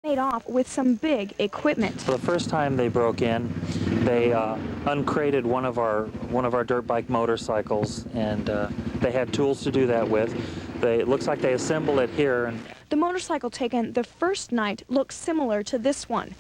made off with some big equipment. So the first time they broke in, they uncrated one of our dirt bike motorcycles, and they had tools to do that with. It looks like they assembled it here. The motorcycle taken the first night looks similar to this one.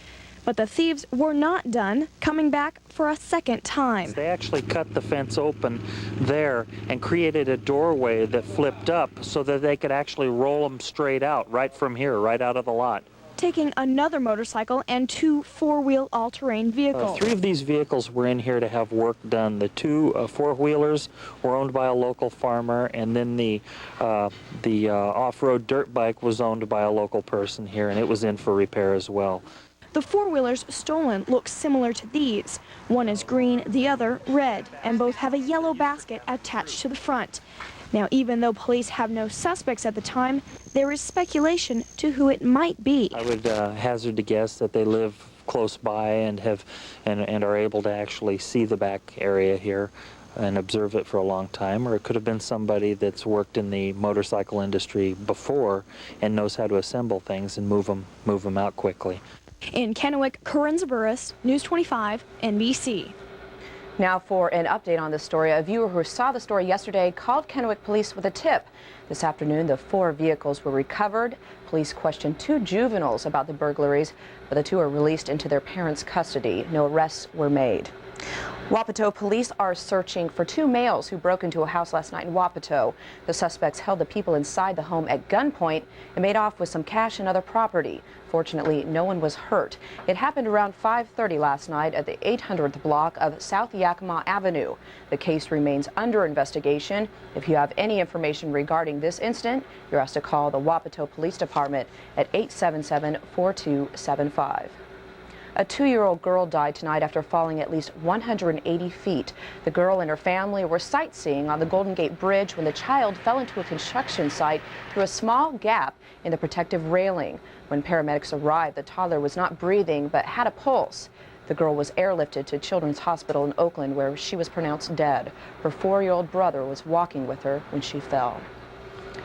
But the thieves were not done, coming back for a second time. They actually cut the fence open there and created a doorway that flipped up so that they could actually roll them straight out, right from here, right out of the lot. Taking another motorcycle and 2 4-wheel all-terrain vehicles. 3 of these vehicles were in here to have work done. The 2 four-wheelers were owned by a local farmer, and then the off-road dirt bike was owned by a local person here, and it was in for repair as well. The 4-wheelers stolen look similar to these. One is green, the other red, and both have a yellow basket attached to the front. Now, even though police have no suspects at the time, there is speculation to who it might be. I would hazard to guess that they live close by and are able to actually see the back area here and observe it for a long time, or it could have been somebody that's worked in the motorcycle industry before and knows how to assemble things and move them out quickly. In Kennewick, Corinne Zaburis, News 25, NBC. Now for an update on this story, a viewer who saw the story yesterday called Kennewick police with a tip. This afternoon, the 4 vehicles were recovered. Police questioned 2 juveniles about the burglaries, but the 2 are released into their parents' custody. No arrests were made. Wapato police are searching for 2 males who broke into a house last night in Wapato. The suspects held the people inside the home at gunpoint and made off with some cash and other property. Fortunately, no one was hurt. It happened around 5:30 last night at the 800th block of South Yakima Avenue. The case remains under investigation. If you have any information regarding this incident, you're asked to call the Wapato Police Department at 877-4275. A 2-year-old girl died tonight after falling at least 180 feet. The girl and her family were sightseeing on the Golden Gate Bridge when the child fell into a construction site through a small gap in the protective railing. When paramedics arrived, the toddler was not breathing but had a pulse. The girl was airlifted to Children's Hospital in Oakland, where she was pronounced dead. Her 4-year-old brother was walking with her when she fell.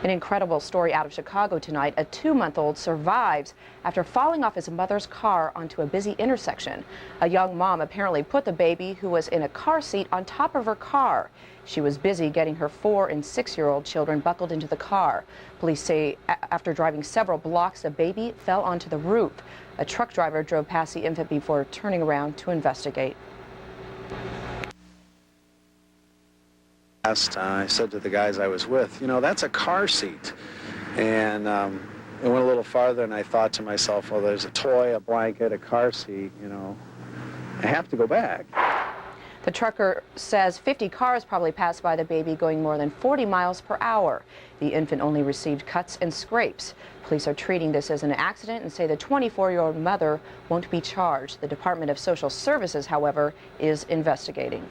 An incredible story out of Chicago tonight. A 2-month-old survives after falling off his mother's car onto a busy intersection. A young mom apparently put the baby, who was in a car seat, on top of her car. She was busy getting her 4- and 6-year-old children buckled into the car. Police say after driving several blocks, the baby fell onto the roof. A truck driver drove past the infant before turning around to investigate. I said to the guys I was with, you know, that's a car seat. And it went a little farther, and I thought to myself, well, there's a toy, a blanket, a car seat, you know, I have to go back. The trucker says 50 cars probably passed by the baby going more than 40 miles per hour. The infant only received cuts and scrapes. Police are treating this as an accident and say the 24-year-old mother won't be charged. The Department of Social Services, however, is investigating.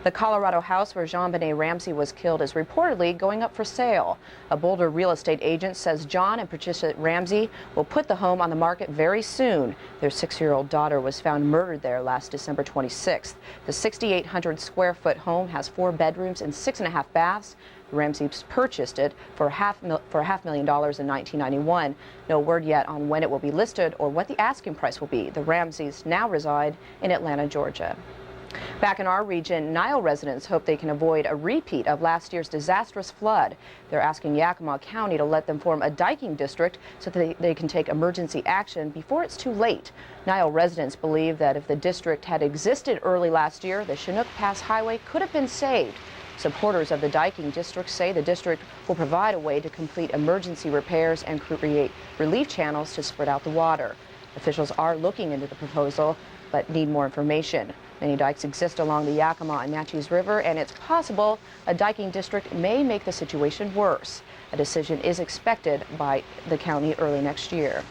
The Colorado house where JonBenet Ramsey was killed is reportedly going up for sale. A Boulder real estate agent says John and Patricia Ramsey will put the home on the market very soon. Their 6-year-old daughter was found murdered there last December 26th. The 6,800 square foot home has 4 bedrooms and 6.5 baths. The Ramseys purchased it for $500,000 in 1991. No word yet on when it will be listed or what the asking price will be. The Ramseys now reside in Atlanta, Georgia. Back in our region, Nile residents hope they can avoid a repeat of last year's disastrous flood. They're asking Yakima County to let them form a diking district so that they can take emergency action before it's too late. Nile residents believe that if the district had existed early last year, the Chinook Pass Highway could have been saved. Supporters of the diking district say the district will provide a way to complete emergency repairs and create relief channels to spread out the water. Officials are looking into the proposal but need more information. Many dikes exist along the Yakima and Natchez River, and it's possible a diking district may make the situation worse. A decision is expected by the county early next year.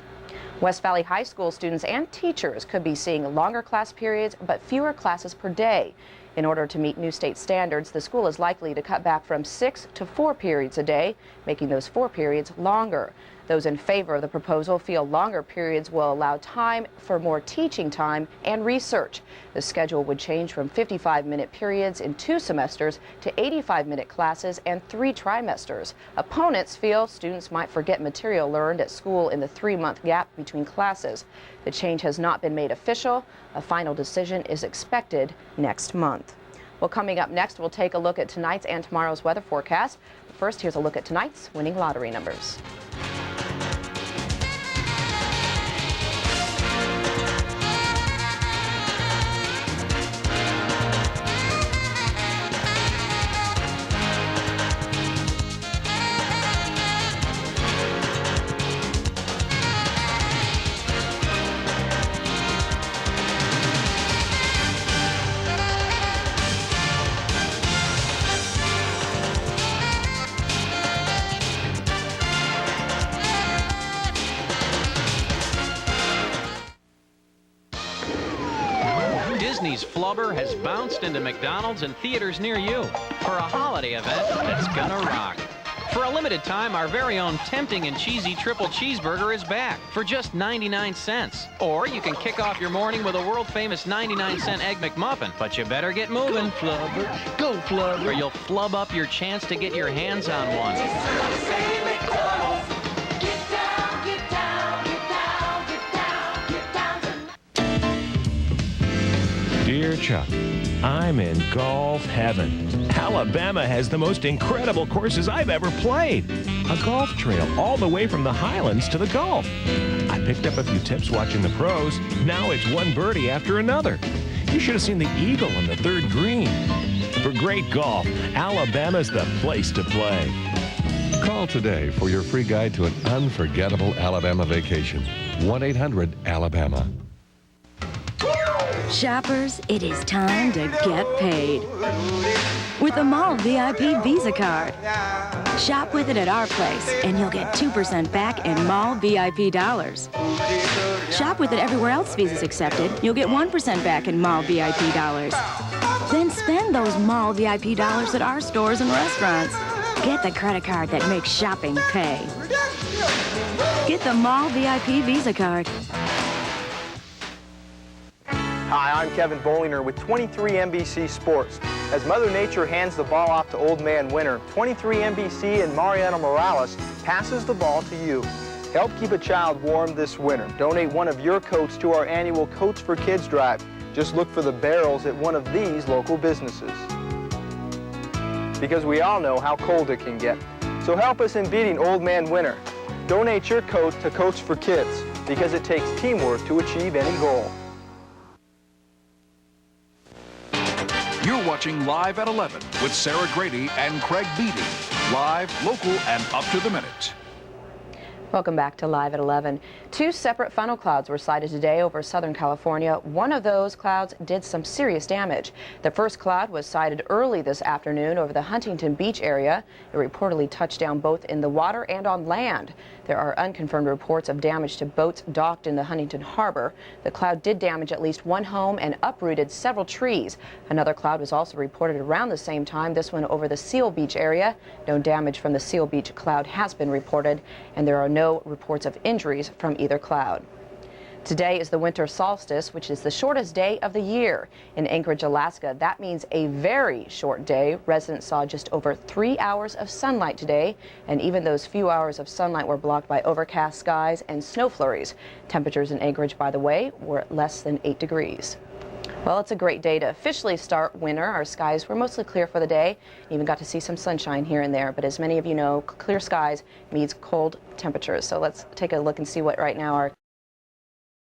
West Valley High School students and teachers could be seeing longer class periods but fewer classes per day. In order to meet new state standards, the school is likely to cut back from 6 to 4 periods a day, making those 4 periods longer. Those in favor of the proposal feel longer periods will allow time for more teaching time and research. The schedule would change from 55-minute periods in 2 semesters to 85-minute classes and 3 trimesters. Opponents feel students might forget material learned at school in the 3-month gap between classes. The change has not been made official. A final decision is expected next month. Well, coming up next, we'll take a look at tonight's and tomorrow's weather forecast. But first, here's a look at tonight's winning lottery numbers. Disney's Flubber has bounced into McDonald's and theaters near you for a holiday event that's gonna rock. For a limited time, our very own tempting and cheesy triple cheeseburger is back for just 99 cents. Or you can kick off your morning with a world-famous 99-cent Egg McMuffin. But you better get moving. Go Flubber. Go Flubber. Or you'll flub up your chance to get your hands on one. Dear Chuck, I'm in golf heaven. Alabama has the most incredible courses I've ever played. A golf trail all the way from the Highlands to the Gulf. I picked up a few tips watching the pros. Now it's one birdie after another. You should have seen the eagle on the 3rd green. For great golf, Alabama's the place to play. Call today for your free guide to an unforgettable Alabama vacation. 1-800-ALABAMA. Shoppers, it is time to get paid with the Mall VIP Visa card. Shop with it at our place, and you'll get 2% back in Mall VIP dollars. Shop with it everywhere else Visa's accepted. You'll get 1% back in Mall VIP dollars. Then spend those Mall VIP dollars at our stores and restaurants. Get the credit card that makes shopping pay. Get the Mall VIP Visa card. Hi, I'm Kevin Bollinger with 23 NBC Sports. As Mother Nature hands the ball off to Old Man Winter, 23 NBC and Mariana Morales passes the ball to you. Help keep a child warm this winter. Donate one of your coats to our annual Coats for Kids drive. Just look for the barrels at one of these local businesses. Because we all know how cold it can get. So help us in beating Old Man Winter. Donate your coat to Coats for Kids, because it takes teamwork to achieve any goal. You're watching Live at 11 with Sarah Grady and Craig Beebe. Live, local, and up to the minute. Welcome back to Live at 11. 2 separate funnel clouds were sighted today over Southern California. One of those clouds did some serious damage. The first cloud was sighted early this afternoon over the Huntington Beach area. It reportedly touched down both in the water and on land. There are unconfirmed reports of damage to boats docked in the Huntington Harbor. The cloud did damage at least one home and uprooted several trees. Another cloud was also reported around the same time, this one over the Seal Beach area. No damage from the Seal Beach cloud has been reported, and there are no reports of injuries from either cloud. Today is the winter solstice, which is the shortest day of the year. In Anchorage, Alaska, that means a very short day. Residents saw just over 3 hours of sunlight today, and even those few hours of sunlight were blocked by overcast skies and snow flurries. Temperatures in Anchorage, by the way, were at less than 8 degrees. Well, it's a great day to officially start winter. Our skies were mostly clear for the day. Even got to see some sunshine here and there, but as many of you know, clear skies means cold temperatures. So let's take a look and see what right now our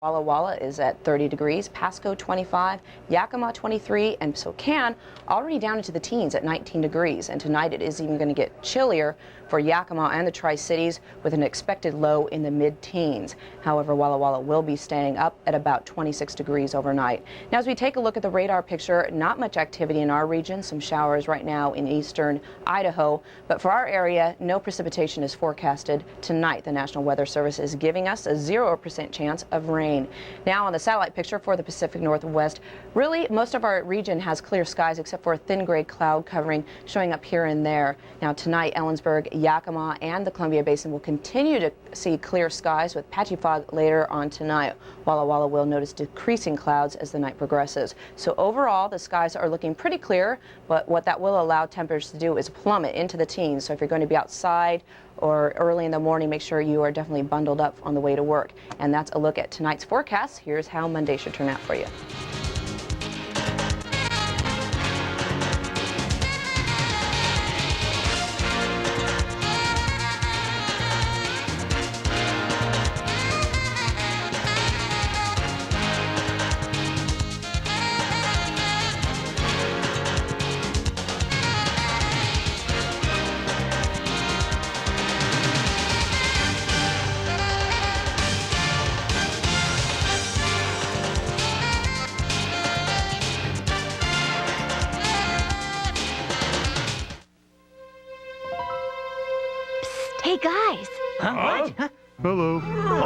Walla Walla is at 30 degrees, Pasco 25, Yakima 23, and Spokane already down into the teens at 19 degrees. And tonight it is even going to get chillier for Yakima and the Tri-Cities with an expected low in the mid-teens. However, Walla Walla will be staying up at about 26 degrees overnight. Now, as we take a look at the radar picture, not much activity in our region. Some showers right now in eastern Idaho, but for our area, no precipitation is forecasted tonight. The National Weather Service is giving us a 0% chance of rain. rain. Now on the satellite picture for the Pacific Northwest, really most of our region has clear skies except for a thin gray cloud covering showing up here and there. Now tonight, Ellensburg, Yakima, and the Columbia Basin will continue to see clear skies with patchy fog later on tonight. Walla Walla will notice decreasing clouds as the night progresses. So overall, the skies are looking pretty clear, but what that will allow temperatures to do is plummet into the teens. So if you're going to be outside or early in the morning, make sure you are definitely bundled up on the way to work. And that's a look at tonight's forecast. Here's how Monday should turn out for you. Hey, guys. Huh? Hello.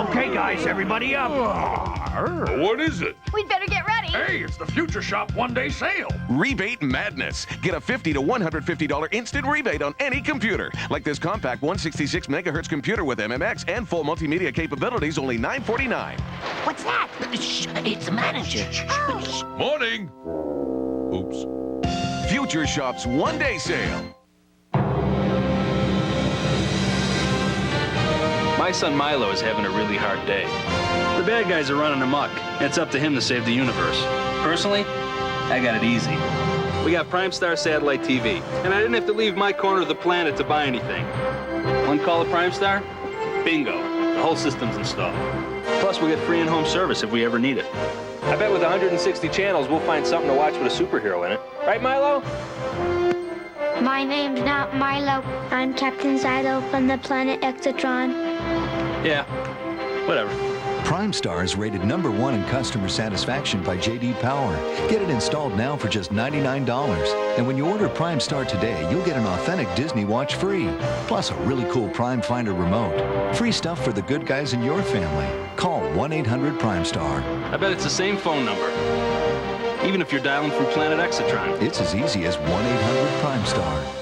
Okay, guys, everybody up. What is it? We'd better get ready. Hey, it's the Future Shop one-day sale. Rebate madness. Get a $50 to $150 instant rebate on any computer. Like this compact 166 megahertz computer with MMX and full multimedia capabilities, only $949. What's that? Shh, it's the manager. Morning. Oops. Future Shop's one-day sale. My son Milo is having a really hard day. The bad guys are running amok, and it's up to him to save the universe. Personally, I got it easy. We got Primestar satellite TV, and I didn't have to leave my corner of the planet to buy anything. One call to Primestar, bingo, the whole system's installed. Plus, we'll get free in-home service if we ever need it. I bet with 160 channels, we'll find something to watch with a superhero in it. Right, Milo? My name's not Milo. I'm Captain Zylo from the planet Exotron. Yeah, whatever. Primestar is rated #1 in customer satisfaction by J.D. Power. Get it installed now for just $99. And when you order Primestar today, you'll get an authentic Disney watch free. Plus a really cool Prime Finder remote. Free stuff for the good guys in your family. Call 1-800-Primestar. I bet it's the same phone number, even if you're dialing from planet Exotron. It's as easy as 1-800-Primestar.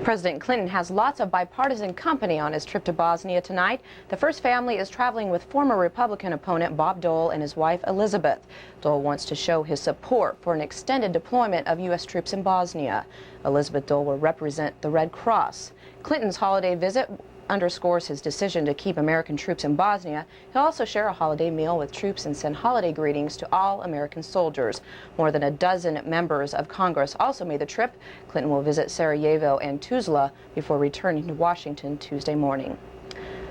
President Clinton has lots of bipartisan company on his trip to Bosnia tonight. The first family is traveling with former Republican opponent Bob Dole and his wife Elizabeth. Dole wants to show his support for an extended deployment of U.S. troops in Bosnia. Elizabeth Dole will represent the Red Cross. Clinton's holiday visit underscores his decision to keep American troops in Bosnia. He'll also share a holiday meal with troops and send holiday greetings to all American soldiers. More than a dozen members of Congress also made the trip. Clinton will visit Sarajevo and Tuzla before returning to Washington Tuesday morning.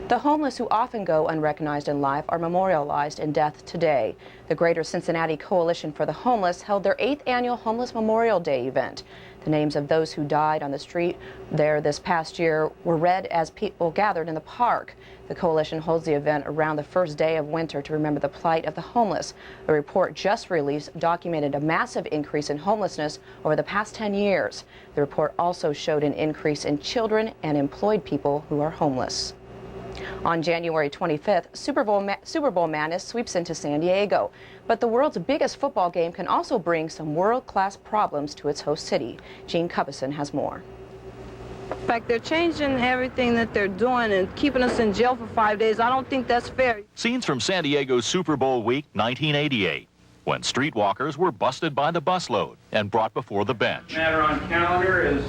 The homeless who often go unrecognized in life are memorialized in death today. The Greater Cincinnati Coalition for the Homeless held their 8th annual Homeless Memorial Day event. The names of those who died on the street there this past year were read as people gathered in the park. The coalition holds the event around the first day of winter to remember the plight of the homeless. A report just released documented a massive increase in homelessness over the past 10 years. The report also showed an increase in children and employed people who are homeless. On January 25th, Super Bowl madness sweeps into San Diego. But the world's biggest football game can also bring some world-class problems to its host city. Jean Cubison has more. In fact, they're changing everything that they're doing and keeping us in jail for 5 days. I don't think that's fair. Scenes from San Diego's Super Bowl week 1988, when streetwalkers were busted by the busload and brought before the bench. Matter on calendar is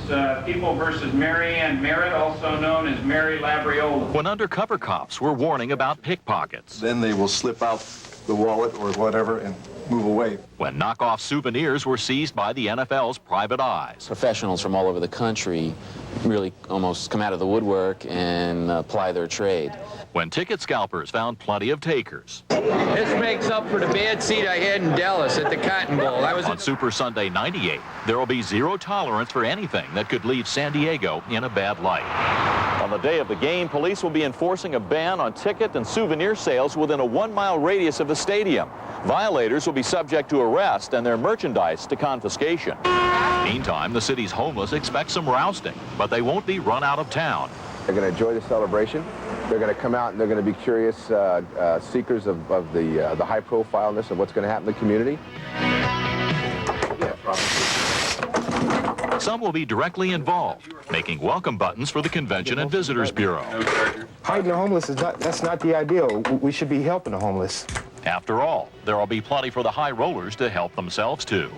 People versus Mary Ann Merritt, also known as Mary Labriola. When undercover cops were warning about pickpockets. Then they will slip out the wallet or whatever and move away. When knockoff souvenirs were seized by the NFL's private eyes. Professionals from all over the country really almost come out of the woodwork and apply their trade. When ticket scalpers found plenty of takers. This makes up for the bad seat I had in Dallas at the Cotton Bowl. On Super Sunday 98, there will be zero tolerance for anything that could leave San Diego in a bad light. On the day of the game, police will be enforcing a ban on ticket and souvenir sales within a 1-mile radius of the stadium. Violators will be subject to arrest and their merchandise to confiscation. Meantime, the city's homeless expect some rousting, but they won't be run out of town. They're going to enjoy the celebration. They're going to come out and they're going to be curious seekers of the high profileness of what's going to happen in the community. Some will be directly involved, making welcome buttons for the Convention and Visitors Bureau. Hiding the homeless that's not the ideal. We should be helping the homeless. After all, there will be plenty for the high rollers to help themselves too.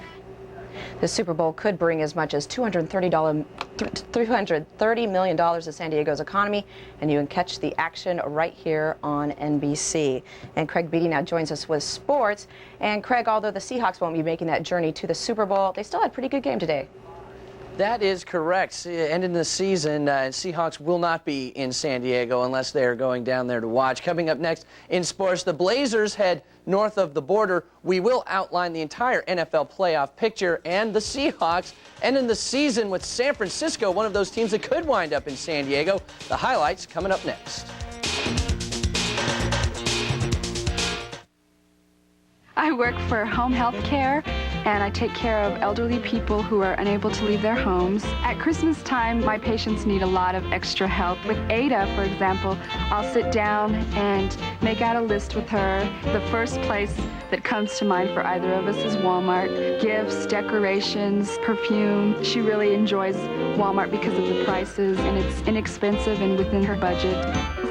The Super Bowl could bring as much as $330 million to San Diego's economy, and you can catch the action right here on NBC. And Craig Beebe now joins us with sports. And Craig, although the Seahawks won't be making that journey to the Super Bowl, they still had a pretty good game today. That is correct. Ending the season, Seahawks will not be in San Diego unless they are going down there to watch. Coming up next in sports, the Blazers head north of the border. We will outline the entire NFL playoff picture, and the Seahawks ending the season with San Francisco, one of those teams that could wind up in San Diego. The highlights coming up next. I work for home health care, and I take care of elderly people who are unable to leave their homes. At Christmas time, my patients need a lot of extra help. With Ada, for example, I'll sit down and make out a list with her. The first place that comes to mind for either of us is Walmart. Gifts, decorations, perfume. She really enjoys Walmart because of the prices, and it's inexpensive and within her budget.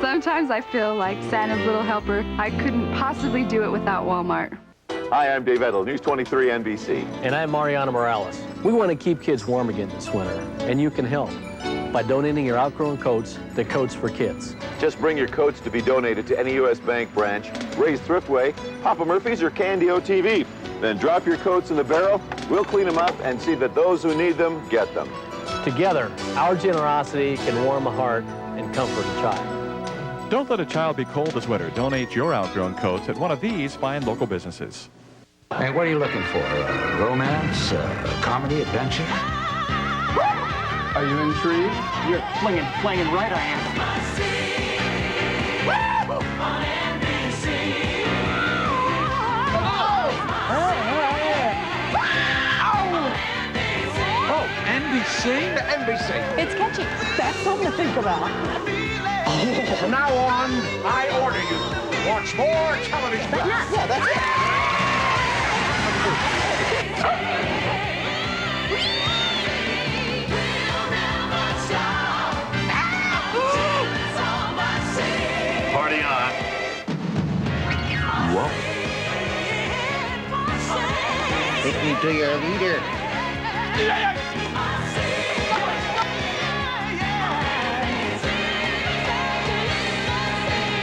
Sometimes I feel like Santa's little helper. I couldn't possibly do it without Walmart. Hi, I'm Dave Edel, News 23 NBC. And I'm Mariana Morales. We want to keep kids warm again this winter, and you can help by donating your outgrown coats to Coats for Kids. Just bring your coats to be donated to any U.S. Bank branch, Ray's Thriftway, Papa Murphy's, or KNDO TV. Then drop your coats in the barrel, we'll clean them up and see that those who need them get them. Together, our generosity can warm a heart and comfort a child. Don't let a child be cold this winter. Donate your outgrown coats at one of these fine local businesses. Hey, what are you looking for? Romance? Comedy? Adventure? Are you intrigued? You're flinging right, I am. Oh, NBC? NBC. It's catchy. That's something to think about. From now on, I order you watch more television. Yeah, that's it. Party on. Whoa. Take me to your leader.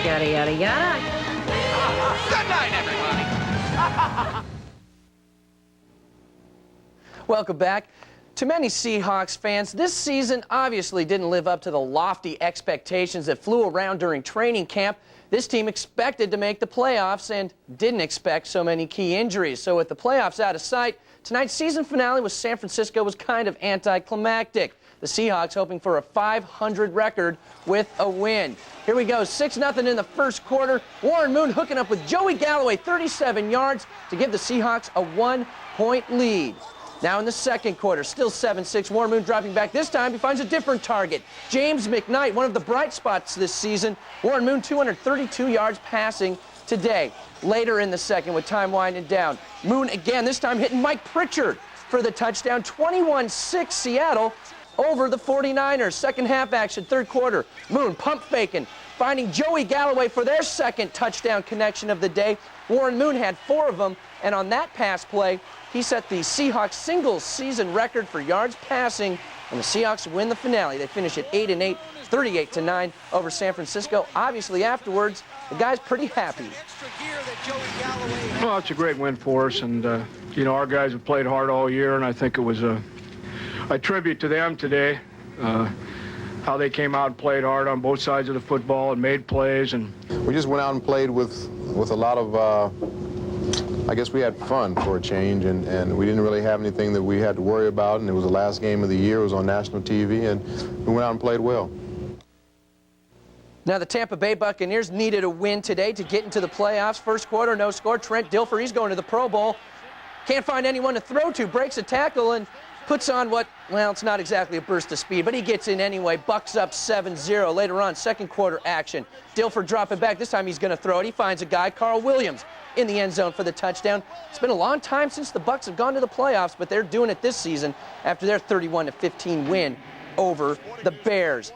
Yada, yada, yada. Good night, everybody. Welcome back. To many Seahawks fans, this season obviously didn't live up to the lofty expectations that flew around during training camp. This team expected to make the playoffs and didn't expect so many key injuries. So with the playoffs out of sight, tonight's season finale with San Francisco was kind of anticlimactic. The Seahawks hoping for a 500 record with a win. Here we go, 6-0 in the first quarter. Warren Moon hooking up with Joey Galloway, 37 yards to give the Seahawks a 1-point lead. Now in the second quarter, still 7-6. Warren Moon dropping back. This time he finds a different target. James McKnight, one of the bright spots this season. Warren Moon, 232 yards passing today. Later in the second with time winding down. Moon again, this time hitting Mike Pritchard for the touchdown. 21-6 Seattle over the 49ers. Second half action, third quarter. Moon pump faking, finding Joey Galloway for their second touchdown connection of the day. Warren Moon had 4 of them, and on that pass play, he set the Seahawks single season record for yards passing, and the Seahawks win the finale. They finish at 8-8 38-9 over San Francisco. Obviously, afterwards, the guy's pretty happy. Well, it's a great win for us, and you know, our guys have played hard all year, and I think it was a tribute to them today, how they came out and played hard on both sides of the football and made plays. And we just went out and played with a lot of, I guess we had fun for a change, and we didn't really have anything that we had to worry about, and it was the last game of the year. It was on national TV, and we went out and played well. Now the Tampa Bay Buccaneers needed a win today to get into the playoffs. First quarter, no score. Trent Dilfer, he's going to the Pro Bowl. Can't find anyone to throw to, breaks a tackle and puts on what, well, it's not exactly a burst of speed, but he gets in anyway. Bucks up 7-0. Later on, second quarter action. Dilfer dropping back. This time he's going to throw it. He finds a guy, Carl Williams, in the end zone for the touchdown. It's been a long time since the Bucks have gone to the playoffs, but they're doing it this season after their 31-15 win over the Bears.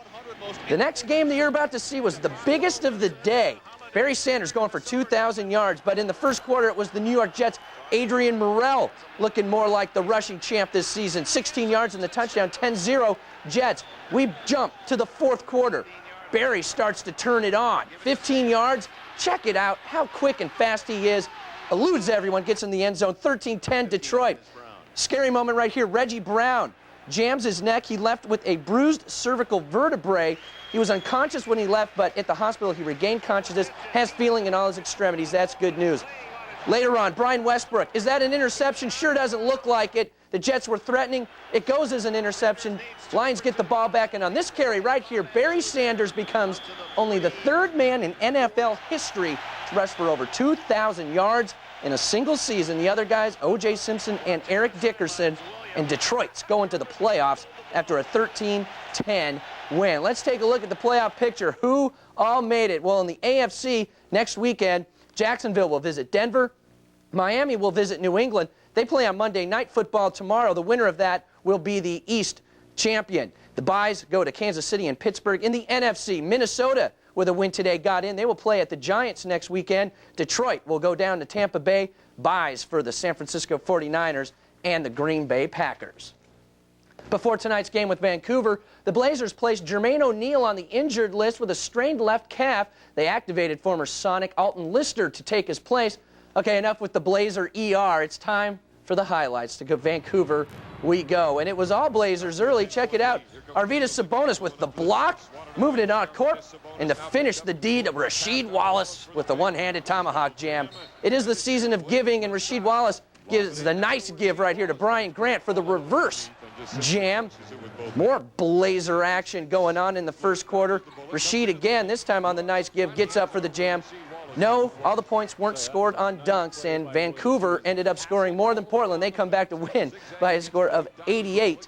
The next game that you're about to see was the biggest of the day. Barry Sanders going for 2,000 yards, but in the first quarter it was the New York Jets' Adrian Morrell looking more like the rushing champ this season. 16 yards in the touchdown, 10-0 Jets. We jump to the fourth quarter. Barry starts to turn it on. 15 yards, check it out, how quick and fast he is. Eludes everyone, gets in the end zone, 13-10 Detroit. Scary moment right here, Reggie Brown jams his neck. He left with a bruised cervical vertebrae. He was unconscious when he left, but at the hospital he regained consciousness, has feeling in all his extremities. That's good news. Later on, Brian Westbrook. Is that an interception? Sure doesn't look like it. The Jets were threatening. It goes as an interception. Lions get the ball back, and on this carry right here, Barry Sanders becomes only the third man in NFL history to rush for over 2,000 yards in a single season. The other guys, O.J. Simpson and Eric Dickerson, and Detroit's going to the playoffs after a 13-10 win. Let's take a look at the playoff picture. Who all made it? Well, in the AFC next weekend, Jacksonville will visit Denver. Miami will visit New England. They play on Monday Night Football tomorrow. The winner of that will be the East champion. The byes go to Kansas City and Pittsburgh. In the NFC, Minnesota, with a win today, got in. They will play at the Giants next weekend. Detroit will go down to Tampa Bay. Byes for the San Francisco 49ers and the Green Bay Packers. Before tonight's game with Vancouver, the Blazers placed Jermaine O'Neal on the injured list with a strained left calf. They activated former Sonic Alton Lister to take his place. Okay, enough with the Blazer ER. It's time for the highlights. To go Vancouver we go. And it was all Blazers early. Check it out. Arvydas Sabonis with the block, moving it on court, and to finish the deed of Rasheed Wallace with the one-handed tomahawk jam. It is the season of giving, and Rasheed Wallace gives the nice give right here to Brian Grant for the reverse jam. More Blazer action going on in the first quarter. Rasheed again, this time on the nice give, gets up for the jam. No, all the points weren't scored on dunks, and Vancouver ended up scoring more than Portland. They come back to win by a score of 88